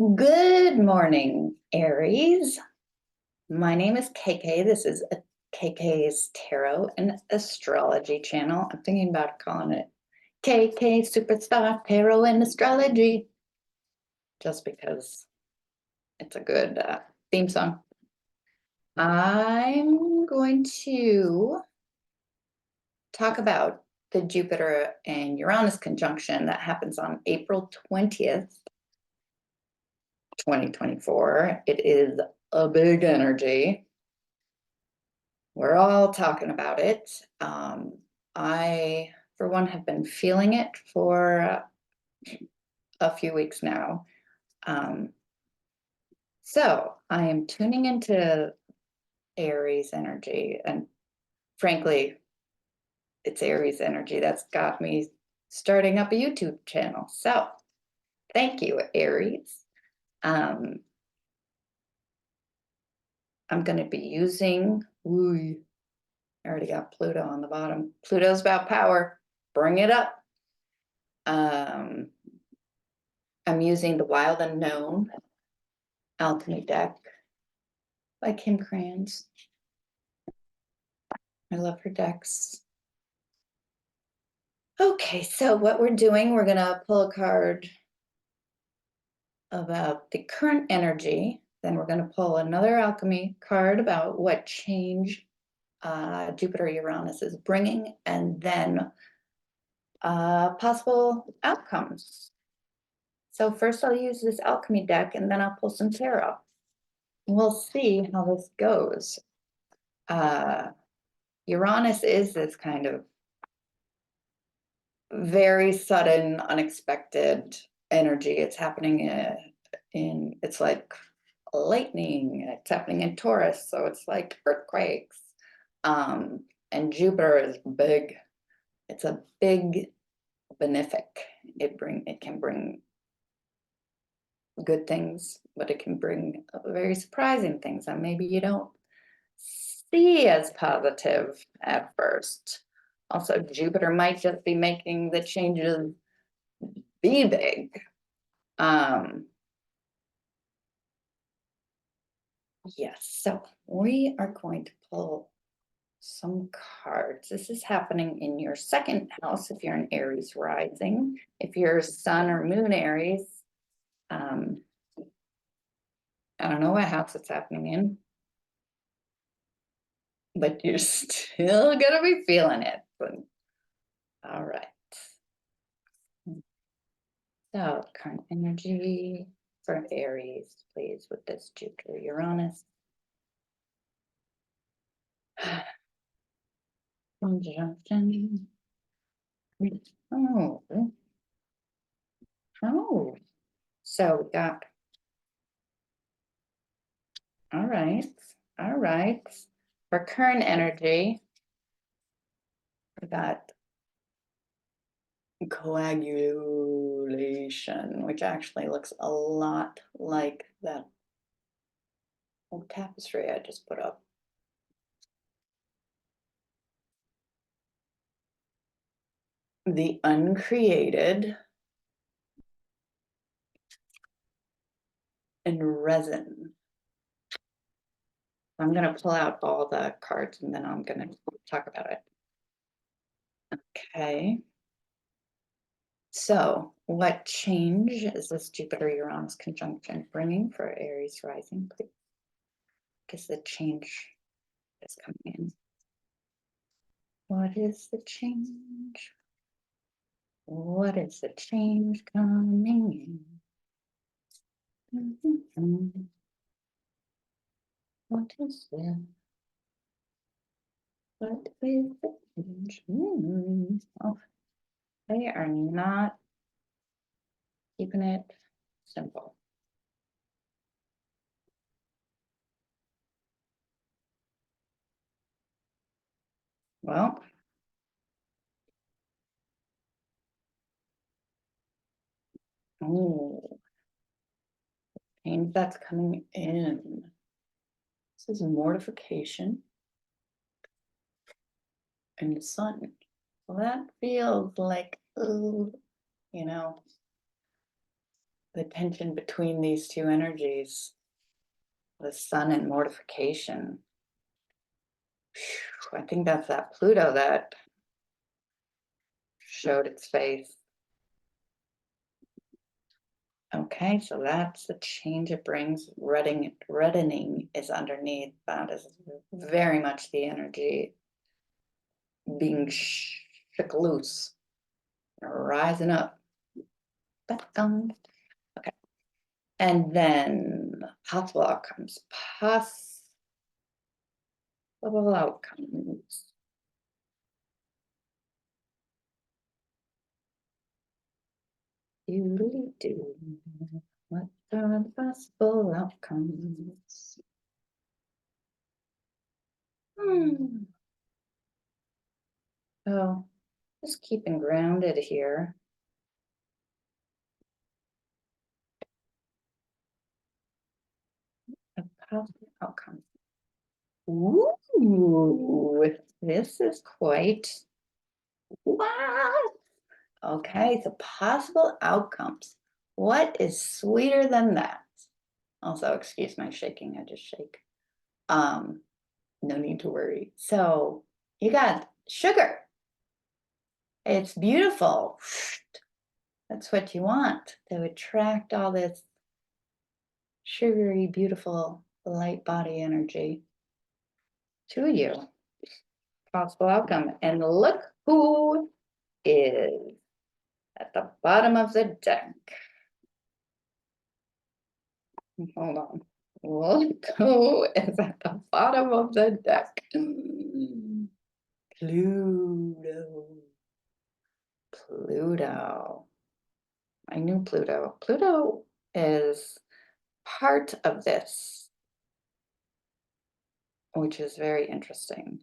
Good morning, Aries. My name is KK. This is KK's Tarot and Astrology channel. I'm thinking about calling it KK Superstar Tarot and Astrology, just because it's a good theme song. I'm going to talk about the Jupiter and Uranus conjunction that happens on April 20th, 2024. It is a big energy. We're all talking about it. I, for one, have been feeling it for a few weeks now. So I am tuning into Aries energy, and frankly, it's Aries energy that's got me starting up a YouTube channel. So thank you, Aries. I'm going to be using, I already got Pluto on the bottom. Pluto's about power. Bring it up. I'm using the Wild Unknown Alchemy deck by Kim Kranz. I love her decks. Okay, so what we're doing, we're gonna pull a card about the current energy. Then we're gonna pull another alchemy card about what change Jupiter Uranus is bringing, and then possible outcomes. So first I'll use this alchemy deck, and then I'll pull some tarot. We'll see how this goes. Uranus is this kind of very sudden, unexpected energy. It's happening it's like lightning. It's happening in Taurus, so it's like earthquakes. And Jupiter is big. It's a big benefic. It can bring good things, but it can bring very surprising things that maybe you don't see as positive at first. Also, Jupiter might just be making the changes be big. Yes, so we are going to pull some cards. This is happening in your second house if you're an Aries rising. If you're Sun or Moon Aries, I don't know what house it's happening in, but you're still gonna be feeling it. All right. So current energy for Aries, please, with this Jupiter Uranus conjunction. Oh, so we got, all right. For current energy, we got coagulation, which actually looks a lot like that old tapestry I just put up. The uncreated and resin. I'm going to pull out all the cards and then I'm going to talk about it. Okay. So what change is this Jupiter-Uranus conjunction bringing for Aries rising, please? Because the change is coming in. What is the change? What is the change coming in? What is there? What is the change? Oh, they are not keeping it simple. Well, change that's coming in. This is mortification and the sun. Well, that feels like, oh, you know, the tension between these two energies, the sun and mortification. I think that's that Pluto that showed its face. Okay, so that's the change it brings. Reddening is underneath. That is very much the energy being shook loose, rising up. Okay. And then possible outcomes. Possible outcomes. Do. What are the possible outcomes? So just keeping grounded here. A positive outcome. Ooh, this is quite wow. Okay, so possible outcomes. What is sweeter than that? Also, excuse my shaking, I just shake. No need to worry. So you got sugar. It's beautiful. That's what you want to attract all this sugary, beautiful light body energy to you. Possible outcome. And look who is at the bottom of the deck. Hold on. Look who is at the bottom of the deck. Pluto. Pluto. I knew Pluto. Pluto is part of this, which is very interesting.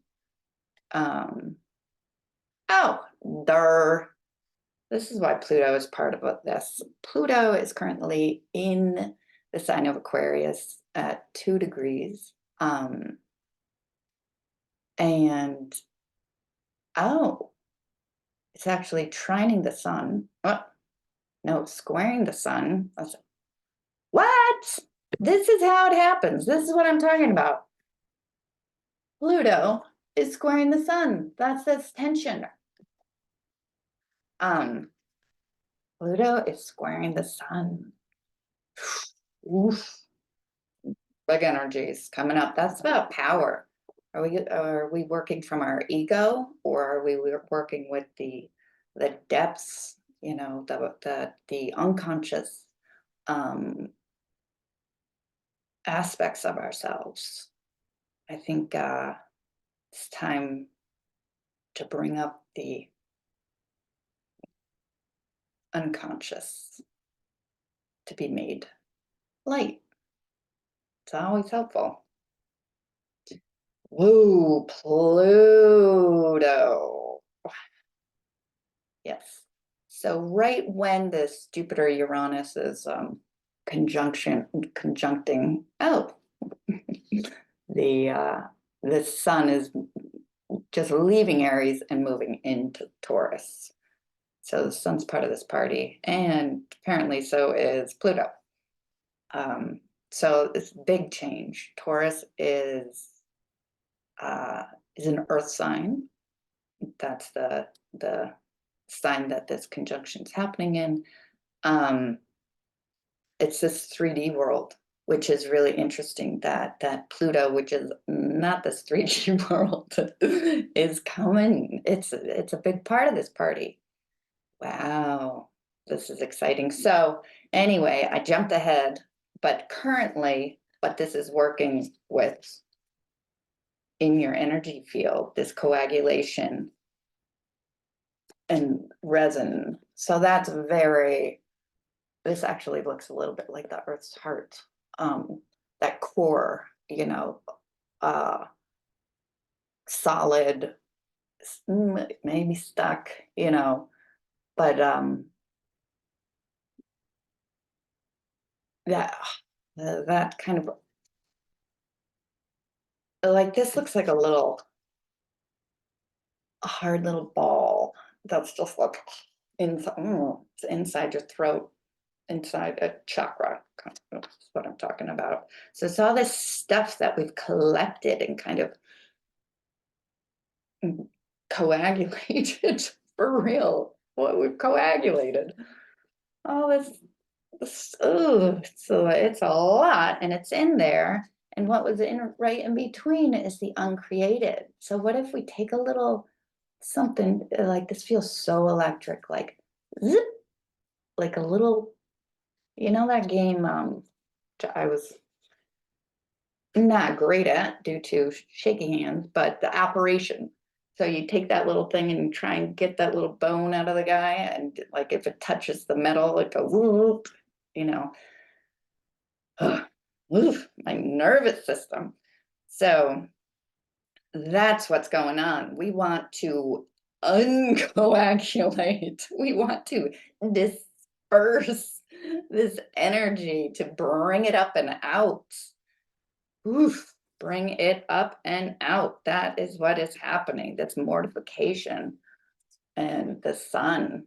Oh, this is why Pluto is part of this. Pluto is currently in the sign of Aquarius at 2 degrees. And it's actually trining the sun. Oh, no, squaring the sun. What? This is how it happens. This is what I'm talking about. Pluto is squaring the sun. That's this tension. Pluto is squaring the sun. Oof. Big energies coming up. That's about power. Are we working from our ego, or are we working with the depths, you know, the unconscious aspects of ourselves? I think it's time to bring up the unconscious to be made light. It's always helpful. Whoa, Pluto. Yes. So right when this Jupiter Uranus is conjuncting, the sun is just leaving Aries and moving into Taurus. So the sun's part of this party, and apparently so is Pluto. So it's big change. Taurus is an earth sign. That's the sign that this conjunction is happening in. It's this 3D world, which is really interesting. That Pluto, which is not this 3D world, is coming. It's a big part of this party. Wow, this is exciting. So anyway, I jumped ahead, but currently, what this is working with in your energy field, this coagulation and resin. So that's this actually looks a little bit like the Earth's heart. That core, you know, solid, maybe stuck, you know, but that kind of, like, this looks like a hard little ball that's just like inside your throat. inside a chakra. That's what I'm talking about. So it's all this stuff that we've collected and kind of coagulated for real. What we've coagulated. All this so it's a lot and it's in there. And what was in right in between is the uncreated. So what if we take a little something like this feels so electric, like zip, like a little, you know that game I was not great at due to shaking hands, but the operation. So you take that little thing and try and get that little bone out of the guy, and like if it touches the metal, it goes whoop, you know. Oof, my nervous system. So that's what's going on. We want to uncoagulate. We want to disperse this energy to bring it up and out. Oof, bring it up and out. That is what is happening. That's mortification. And the sun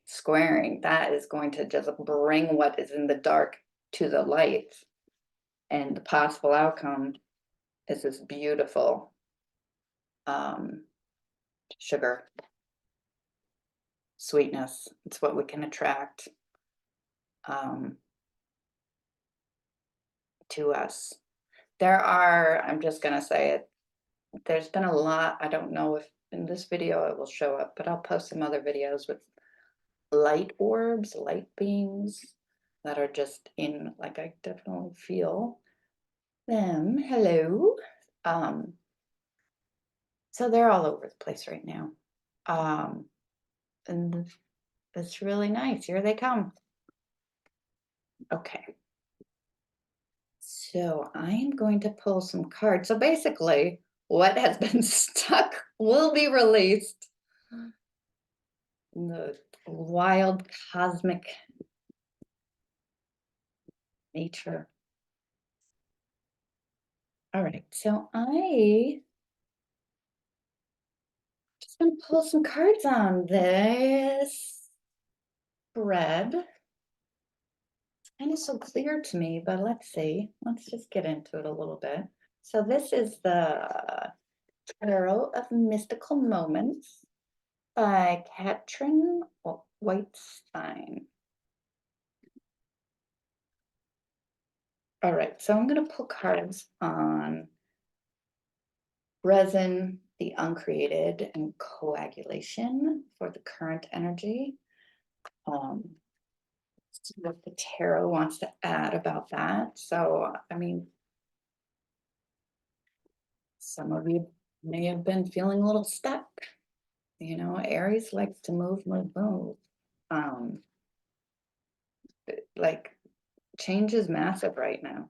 squaring, that is going to just bring what is in the dark to the light. And the possible outcome is this beautiful sugar, sweetness. It's what we can attract to us. There are, I'm just going to say it, there's been a lot. I don't know if in this video it will show up, but I'll post some other videos with light orbs, light beings that are just in, like I definitely feel them. Hello. So they're all over the place right now. And it's really nice. Here they come. Okay. So I am going to pull some cards. So basically, what has been stuck will be released. The wild cosmic nature. All right, so I just gonna pull some cards on this spread. It's kind of so clear to me, but let's see. Let's just get into it a little bit. So this is the Tarot of Mystical Moments by Katrin Whitestein. All right, so I'm going to pull cards on resin, the uncreated, and coagulation for the current energy. See what the tarot wants to add about that. So, I mean, some of you may have been feeling a little stuck. You know, Aries likes to move, move, move. Like, change is massive right now.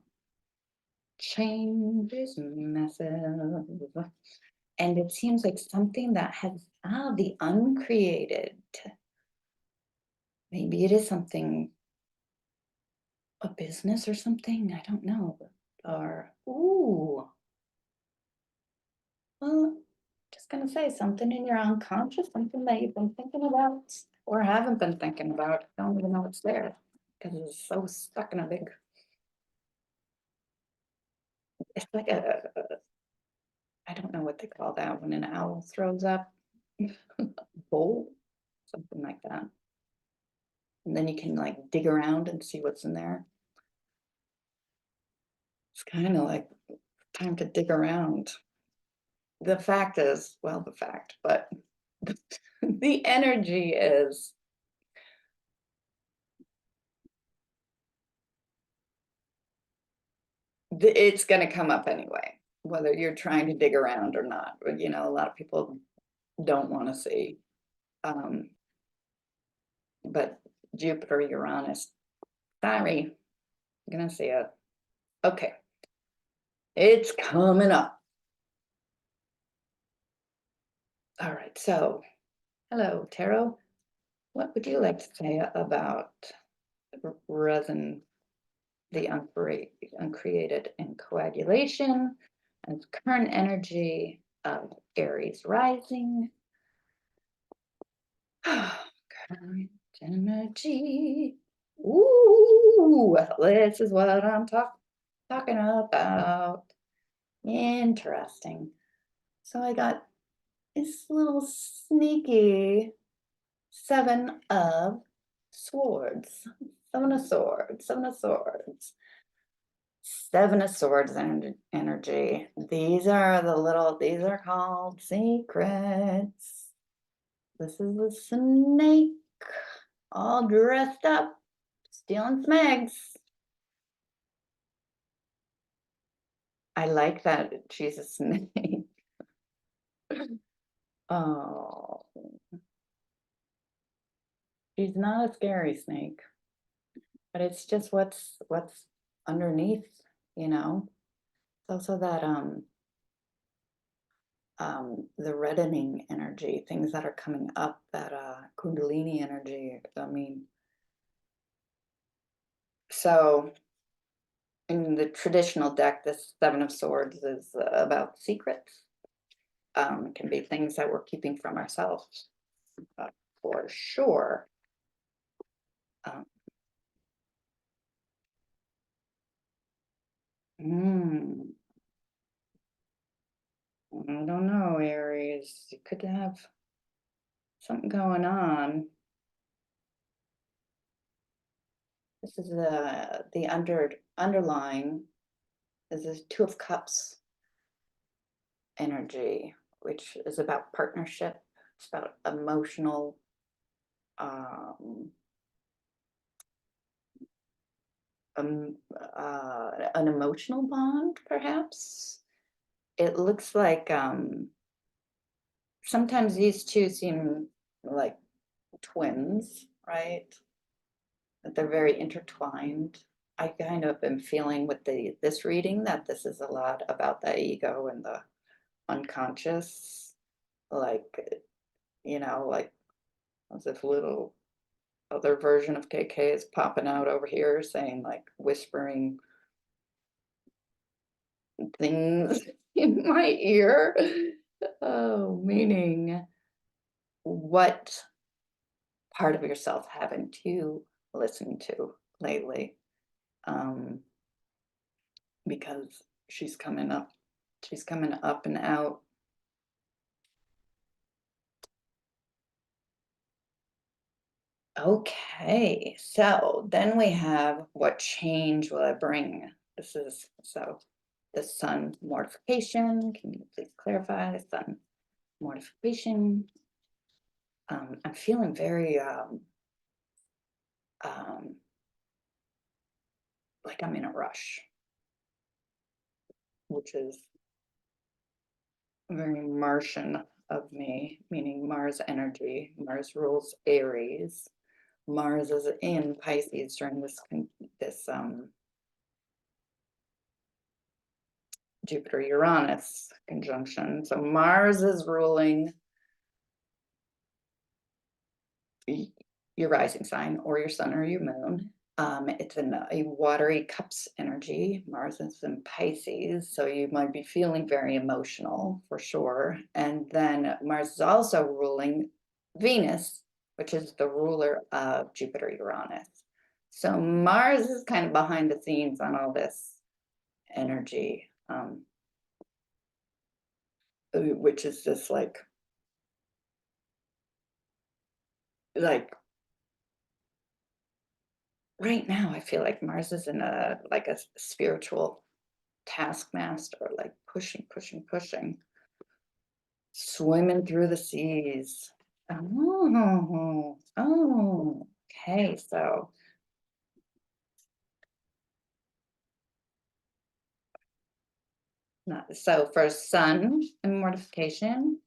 Change is massive. And it seems like something that has, the uncreated. Maybe it is something, a business or something, I don't know. Or, ooh, well, just gonna say something in your unconscious, something that you've been thinking about or haven't been thinking about. Don't even know it's there because it's so stuck in a big, it's like I don't know what they call that when an owl throws up. Bowl, something like that. And then you can like dig around and see what's in there. It's kind of like time to dig around. The fact is, well, the fact, but the energy is it's going to come up anyway, whether you're trying to dig around or not. You know, a lot of people don't want to see. But Jupiter, Uranus, sorry, I'm going to see it. Okay. It's coming up. All right. So, hello, Tarot. What would you like to say about resin, the uncreated, and coagulation, and current energy of Aries rising? Current energy. Ooh, this is what I'm talking about. Interesting. So I got this little sneaky Seven of Swords. Seven of Swords, Seven of Swords. Seven of Swords energy. These are these are called secrets. This is a snake all dressed up, stealing smegs. I like that she's a snake. Oh, she's not a scary snake, but it's just what's underneath, you know. It's also that the reddening energy, things that are coming up, that Kundalini energy. I mean, so in the traditional deck, this Seven of Swords is about secrets. It can be things that we're keeping from ourselves, for sure. Um, I don't know, Aries. You could have something going on. This is the underlying. This is Two of Cups energy, which is about partnership. It's about emotional, um, um, an emotional bond, perhaps. It looks like sometimes these two seem like twins, right? That they're very intertwined. I kind of am feeling with this reading that this is a lot about the ego and the unconscious, like, like as if little other version of KK is popping out over here saying, like, whispering things in my ear. Oh, meaning, what part of yourself haven't you listened to lately? Um, because she's coming up and out. Okay, so then we have what change will it bring? This is so the sun mortification. Can you please clarify sun mortification? I'm feeling very um, like I'm in a rush, which is very Martian of me, meaning Mars energy. Mars rules Aries. Mars is in Pisces during this Jupiter Uranus conjunction. So Mars is ruling your rising sign or your sun or your moon. It's in a watery cups energy. Mars is in Pisces, so you might be feeling very emotional for sure. And then Mars is also ruling Venus, which is the ruler of Jupiter Uranus. So Mars is kind of behind the scenes on all this energy, which is just like right now I feel like Mars is in a spiritual taskmaster, like pushing, pushing, pushing, swimming through the seas. Oh, okay. So for sun and mortification,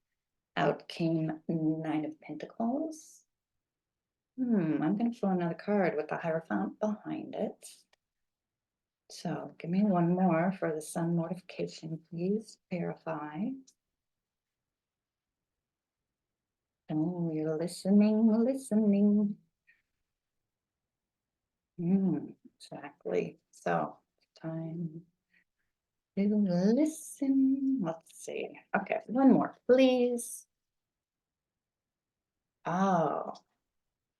out came Nine of Pentacles. I'm gonna pull another card with the Hierophant behind it. So give me one more for the sun mortification, please. Verify. Oh, you're listening, listening. Exactly. So time to listen. Let's see. Okay, one more, please. Oh,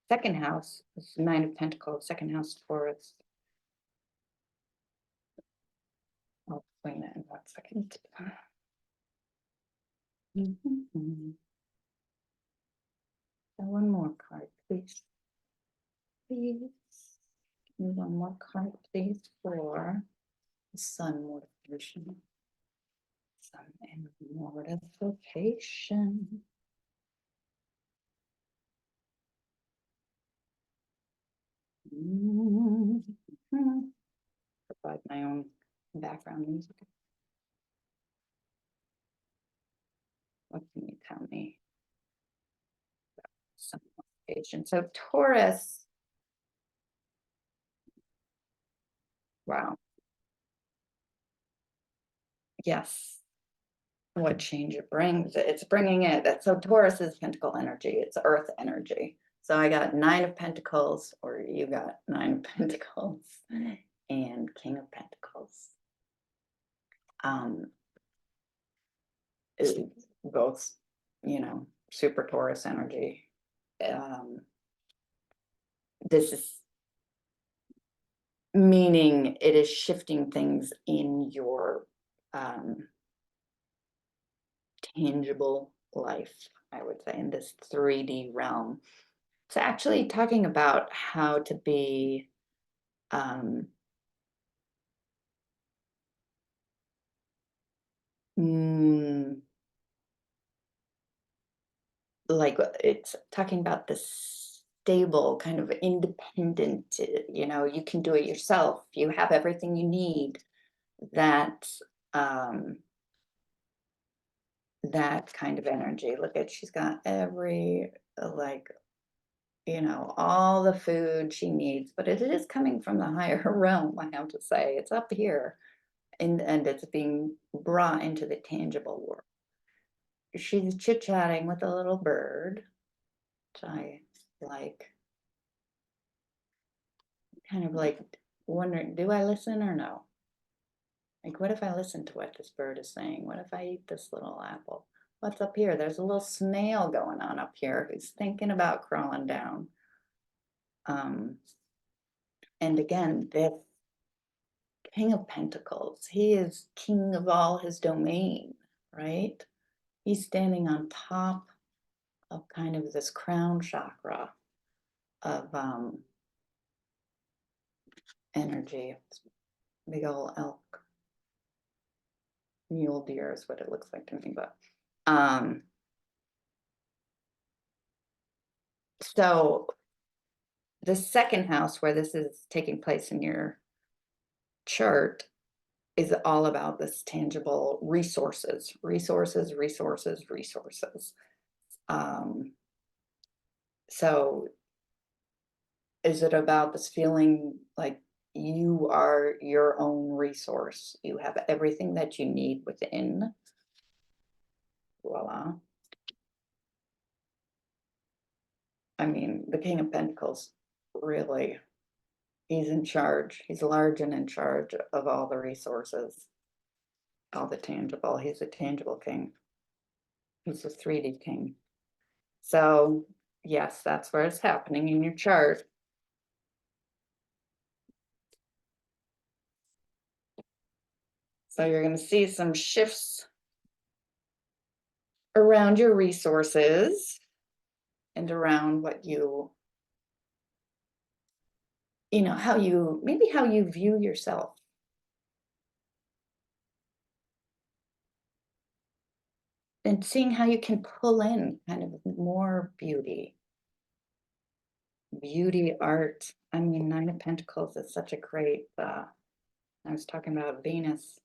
second house is Nine of Pentacles, second house Taurus. I'll explain that in 1 second. So one more card, please. Please. Give me one more card, please, for the Sun mortification. Sun and mortification. Provide my own background music. What can you tell me? Sun mortification. So Taurus. Wow. Yes. What change it brings? It's bringing it. So Taurus is Pentacle energy. It's Earth energy. So I got Nine of Pentacles, or you got Nine of Pentacles, and King of Pentacles. Both, super Taurus energy. This is meaning it is shifting things in your tangible life, I would say, in this 3D realm. It's actually talking about how to be like it's talking about this stable kind of independent, you can do it yourself, you have everything you need, that that kind of energy. Look at, she's got every, like, all the food she needs, but it is coming from the higher realm, I have to say. It's up here, and it's being brought into the tangible world. She's chit-chatting with a little bird, which I like. Kind of like wondering, do I listen or no? Like, what if I listen to what this bird is saying? What if I eat this little apple? What's up here? There's a little snail going on up here who's thinking about crawling down. And again, this King of Pentacles, he is king of all his domain, right? He's standing on top of kind of this crown chakra of energy. Big old elk. Mule deer is what it looks like to me, but so the second house where this is taking place in your chart is all about this tangible resources. So is it about this feeling like you are your own resource? You have everything that you need within. Voila. I mean, the King of Pentacles, really, he's in charge. He's large and in charge of all the resources, all the tangible. He's a tangible king. He's a 3D king. So yes, that's where it's happening in your chart. So you're going to see some shifts around your resources and around what how you view yourself. And seeing how you can pull in kind of more beauty, art. I mean, Nine of Pentacles is such a great, I was talking about Venus.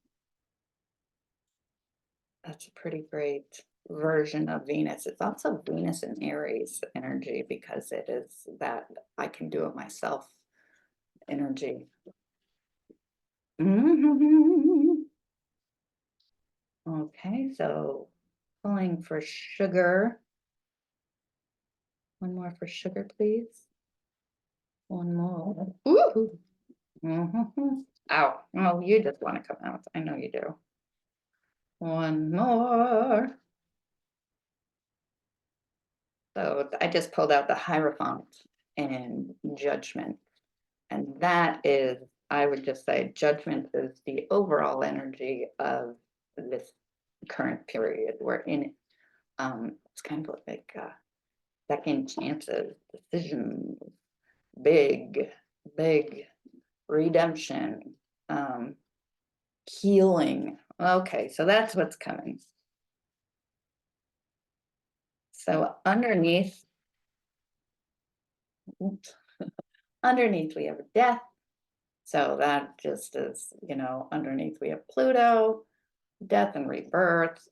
That's a pretty great version of Venus. It's also Venus in Aries energy, because it is that I can do it myself energy. Okay, so pulling for sugar. One more for sugar, please. One more. Ooh. Ow. Oh, you just want to come out. I know you do. One more. So I just pulled out the Hierophant. and judgment. And that is, I would just say, judgment is the overall energy of this current period we're in. It's kind of like second chances, decisions, big redemption, healing. Okay, so that's what's coming. So underneath, oops, underneath we have death. So that just is, underneath we have Pluto, death and rebirth.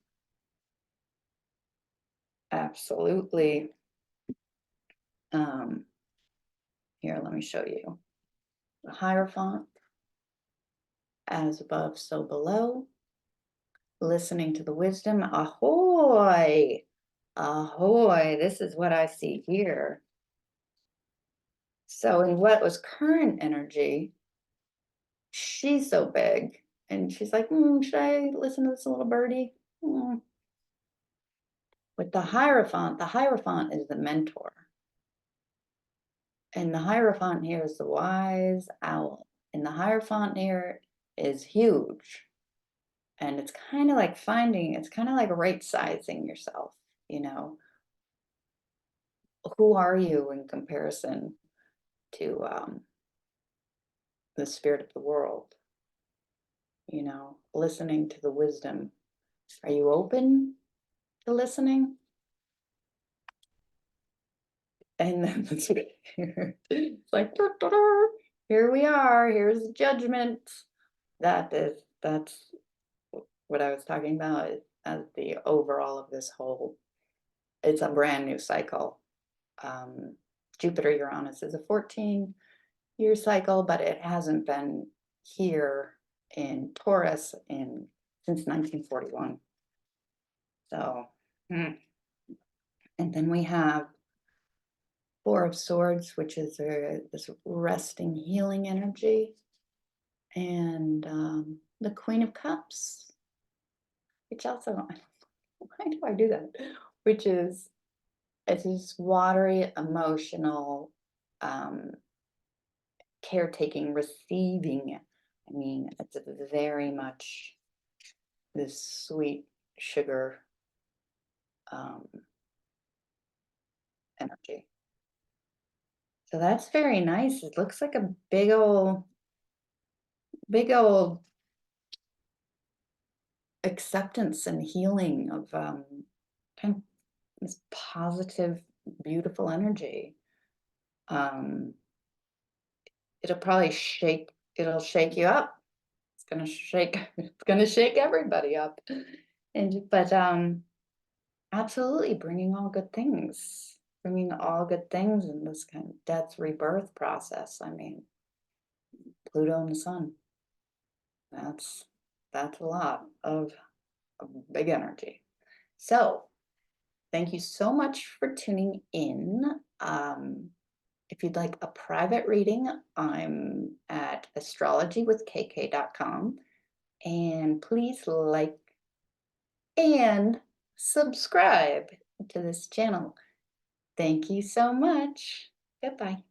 Absolutely. Here, let me show you. The Hierophant, as above, so below. Listening to the wisdom. Ahoy! Ahoy! This is what I see here. So in what was current energy, she's so big. And she's like, should I listen to this little birdie? With the Hierophant is the mentor. And the Hierophant here is the wise owl. And the Hierophant here is huge. And it's kind of like right sizing yourself, Who are you in comparison to the spirit of the world? Listening to the wisdom. Are you open to listening? And then it's like, here we are, here's judgment. That's what I was talking about as the overall of this whole, it's a brand new cycle. Jupiter Uranus is a 14-year cycle, but it hasn't been here in Taurus since 1941. So, and then we have Four of Swords, which is this resting, healing energy, and the Queen of Cups, which also, why do I do that? Which is, it's this watery, emotional, caretaking, receiving. I mean, it's very much this sweet sugar energy. So that's very nice. It looks like a big old acceptance and healing of kind of this positive, beautiful energy. It'll shake you up. It's gonna shake everybody up. But absolutely bringing all good things in this kind of death rebirth process. I mean, Pluto and the sun. That's a lot of big energy. So thank you so much for tuning in. If you'd like a private reading, I'm at astrologywithkk.com. And please like and subscribe to this channel. Thank you so much. Goodbye.